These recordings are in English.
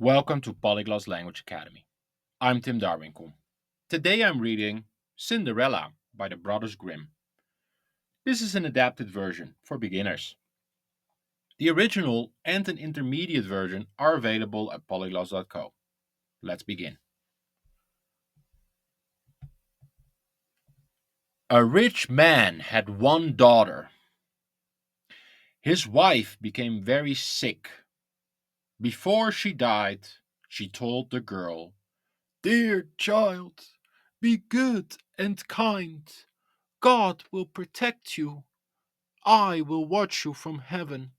Welcome to Polyglot Language Academy. I'm Tim Darwinkle. Today I'm reading Cinderella by the Brothers Grimm. This is an adapted version for beginners. The original and an intermediate version are available at polyglots.co. Let's begin. A rich man had one daughter. His wife became very sick. Before she died, she told the girl, "Dear child, be good and kind. God will protect you. I will watch you from heaven."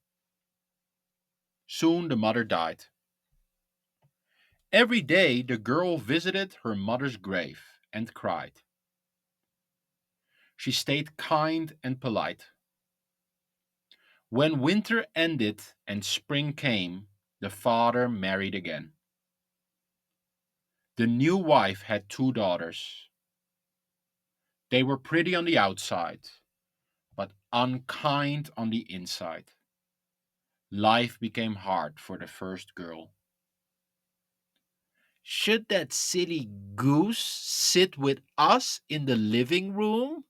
Soon the mother died. Every day the girl visited her mother's grave and cried. She stayed kind and polite. When winter ended and spring came, the father married again. The new wife had two daughters. They were pretty on the outside, but unkind on the inside. Life became hard for the first girl. "Should that silly goose sit with us in the living room?"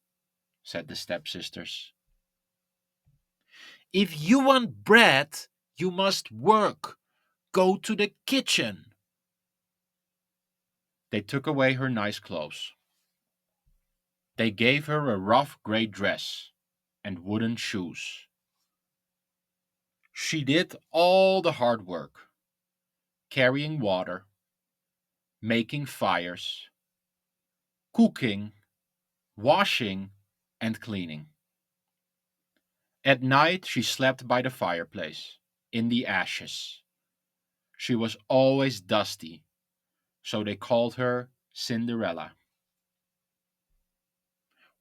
said the stepsisters. "If you want bread, you must work. Go to the kitchen." They took away her nice clothes. They gave her a rough gray dress and wooden shoes. She did all the hard work, carrying water, making fires, cooking, washing, and cleaning. At night she slept by the fireplace, in the ashes. She was always dusty, so they called her Cinderella.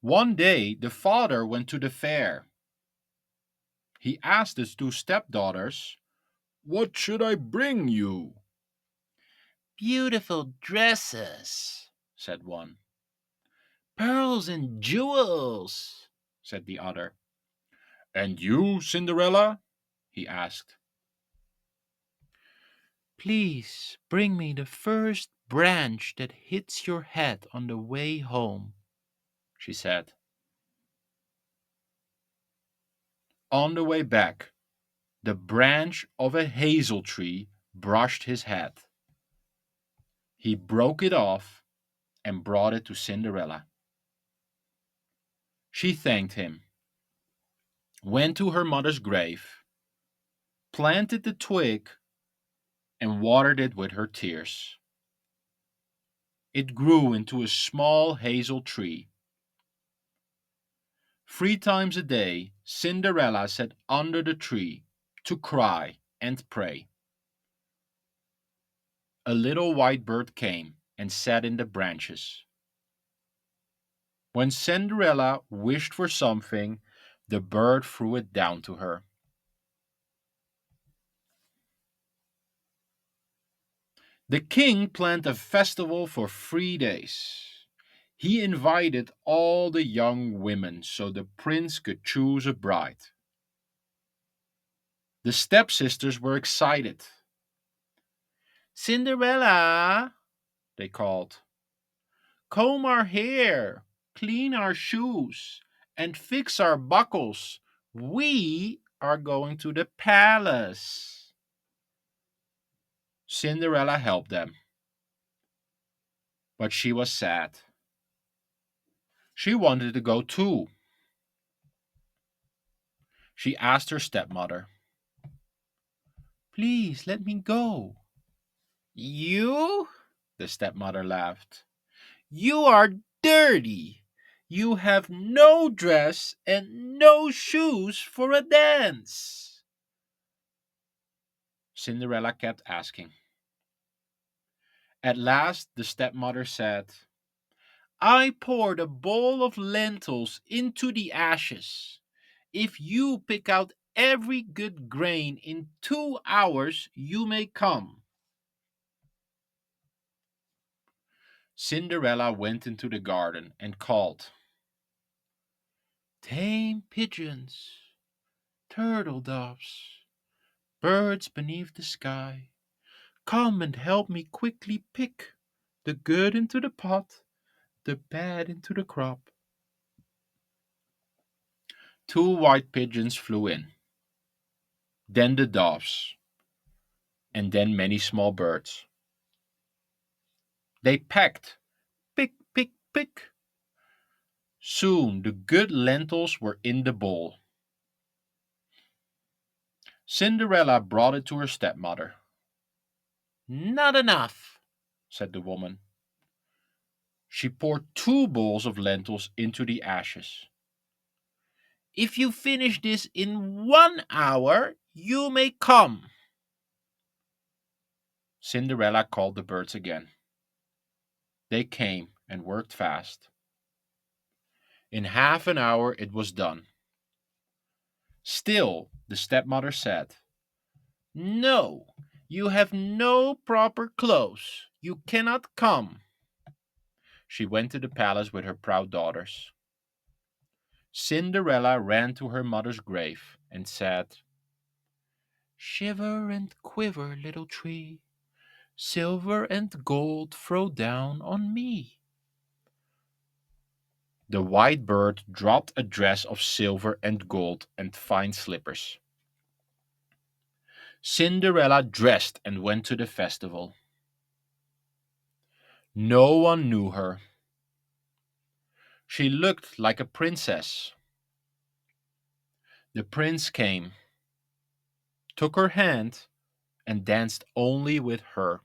One day the father went to the fair. He asked his two stepdaughters, "What should I bring you?" "Beautiful dresses," said one. "Pearls and jewels," said the other. "And you, Cinderella?" he asked. "Please bring me the first branch that hits your head on the way home," she said. On the way back, the branch of a hazel tree brushed his head. He broke it off and brought it to Cinderella. She thanked him, went to her mother's grave, planted the twig, and watered it with her tears. It grew into a small hazel tree. 3 times a day, Cinderella sat under the tree to cry and pray. A little white bird came and sat in the branches. When Cinderella wished for something, the bird threw it down to her. The king planned a festival for 3 days. He invited all the young women so the prince could choose a bride. The stepsisters were excited. "Cinderella," they called, "comb our hair, clean our shoes, and fix our buckles. We are going to the palace." Cinderella helped them, but she was sad. She wanted to go too. She asked her stepmother, "Please let me go." "You?" the stepmother laughed. "You are dirty. You have no dress and no shoes for a dance." Cinderella kept asking. At last the stepmother said, "I poured a bowl of lentils into the ashes. If you pick out every good grain in 2 hours, you may come." Cinderella went into the garden and called, "Tame pigeons, turtle doves, birds beneath the sky, Come and help me quickly pick the good into the pot, the bad into the crop. Two white pigeons flew in, then the doves, and then many small birds. They pecked, pick, pick, pick. Soon the good lentils were in the bowl. Cinderella brought it to her stepmother. Not enough, said the woman. She poured two bowls of lentils into the ashes. If you finish this in 1 hour, you may come. Cinderella called the birds again. They came and worked fast. In half an hour it was done. Still, the stepmother said, No, you have no proper clothes. You cannot come. She went to the palace with her proud daughters. Cinderella ran to her mother's grave and said, Shiver and quiver, little tree, silver and gold throw down on me. The white bird dropped a dress of silver and gold and fine slippers. Cinderella dressed and went to the festival. No one knew her. She looked like a princess. The prince came, took her hand, and danced only with her.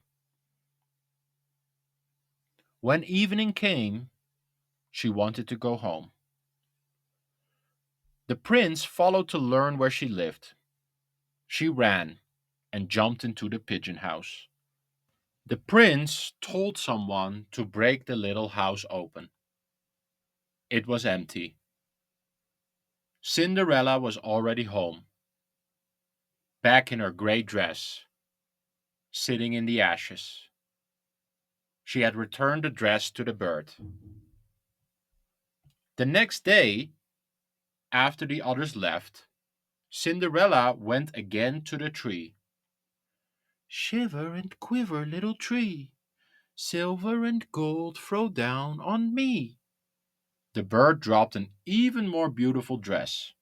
When evening came, she wanted to go home. The prince followed to learn where she lived. She ran and jumped into the pigeon house. The prince told someone to break the little house open. It was empty. Cinderella was already home, back in her gray dress, sitting in the ashes. She had returned the dress to the bird. The next day, after the others left, Cinderella went again to the tree. Shiver and quiver, little tree, silver and gold throw down on me. The bird dropped an even more beautiful dress.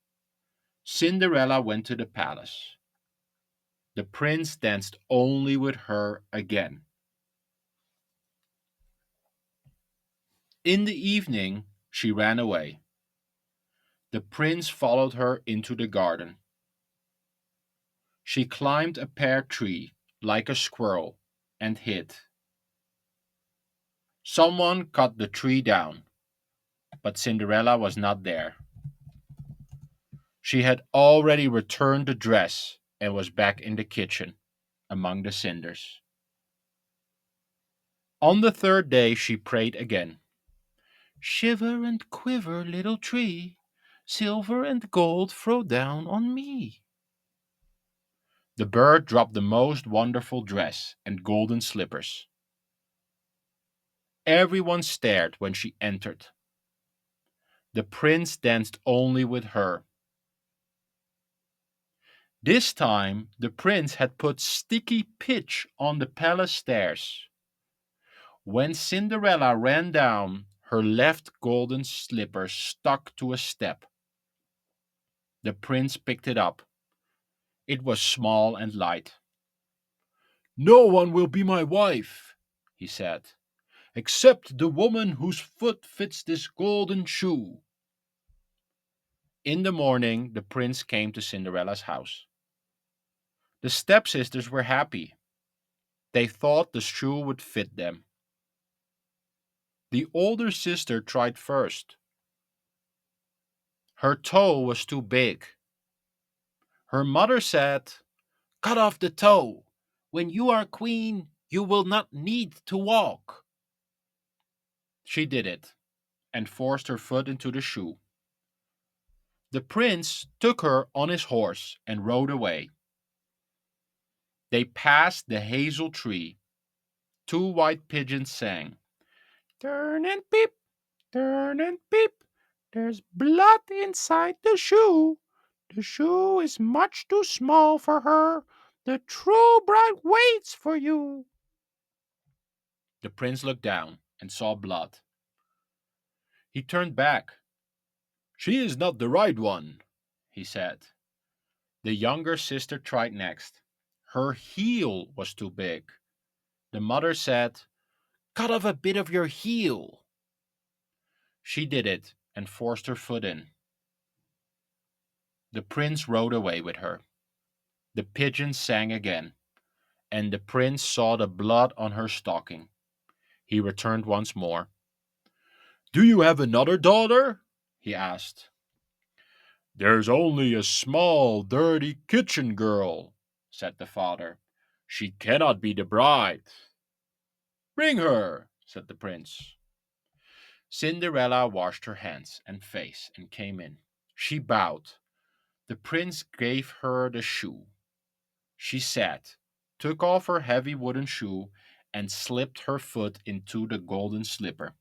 Cinderella went to the palace. The prince danced only with her again. In the evening, she ran away. The prince followed her into the garden. She climbed a pear tree like a squirrel and hid. Someone cut the tree down, but Cinderella was not there. She had already returned the dress and was back in the kitchen among the cinders. On the third day, she prayed again. Shiver and quiver, little tree, silver and gold throw down on me. The bird dropped the most wonderful dress and golden slippers. Everyone stared when she entered. The prince danced only with her. This time, the prince had put sticky pitch on the palace stairs. When Cinderella ran down, her left golden slipper stuck to a step. The prince picked it up. It was small and light. No one will be my wife, he said, except the woman whose foot fits this golden shoe. In the morning, the prince came to Cinderella's house. The stepsisters were happy. They thought the shoe would fit them. The older sister tried first. Her toe was too big. Her mother said, Cut off the toe. When you are queen, you will not need to walk. She did it and forced her foot into the shoe. The prince took her on his horse and rode away. They passed the hazel tree. Two white pigeons sang, Turn and peep, turn and peep. There's blood inside the shoe. The shoe is much too small for her. The true bride waits for you. The prince looked down and saw blood. He turned back. She is not the right one, he said. The younger sister tried next. Her heel was too big. The mother said, cut off a bit of your heel. She did it and forced her foot in. The prince rode away with her. The pigeon sang again, and the prince saw the blood on her stocking. He returned once more. Do you have another daughter? He asked. There's only a small, dirty kitchen girl, said the father. She cannot be the bride. Bring her, said the prince. Cinderella washed her hands and face and came in. She bowed. The prince gave her the shoe. She sat, took off her heavy wooden shoe, and slipped her foot into the golden slipper.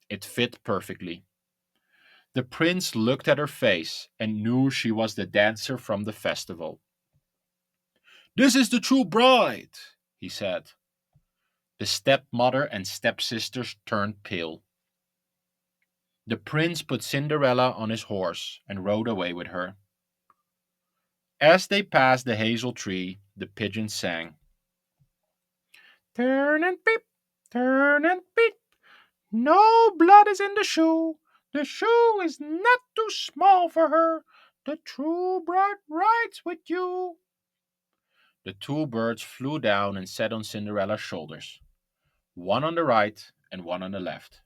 It fit perfectly. The prince looked at her face and knew she was the dancer from the festival. This is the true bride, he said. The stepmother and stepsisters turned pale. The prince put Cinderella on his horse and rode away with her. As they passed the hazel tree, the pigeon sang. Turn and peep, turn and peep. No blood is in the shoe. The shoe is not too small for her. The true bride rides with you. The two birds flew down and sat on Cinderella's shoulders, one on the right and one on the left.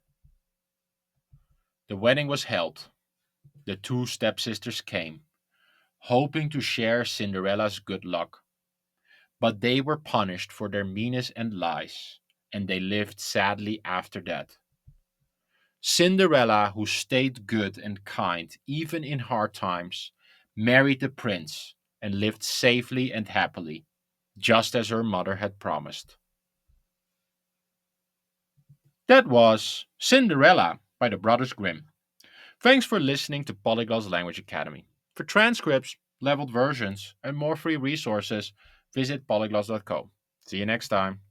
The wedding was held. The two stepsisters came, hoping to share Cinderella's good luck. But they were punished for their meanness and lies, and they lived sadly after that. Cinderella, who stayed good and kind even in hard times, married the prince and lived safely and happily, just as her mother had promised. That was Cinderella by the Brothers Grimm. Thanks for listening to Polyglot's Language Academy. For transcripts, leveled versions, and more free resources, visit polyglots.co. See you next time.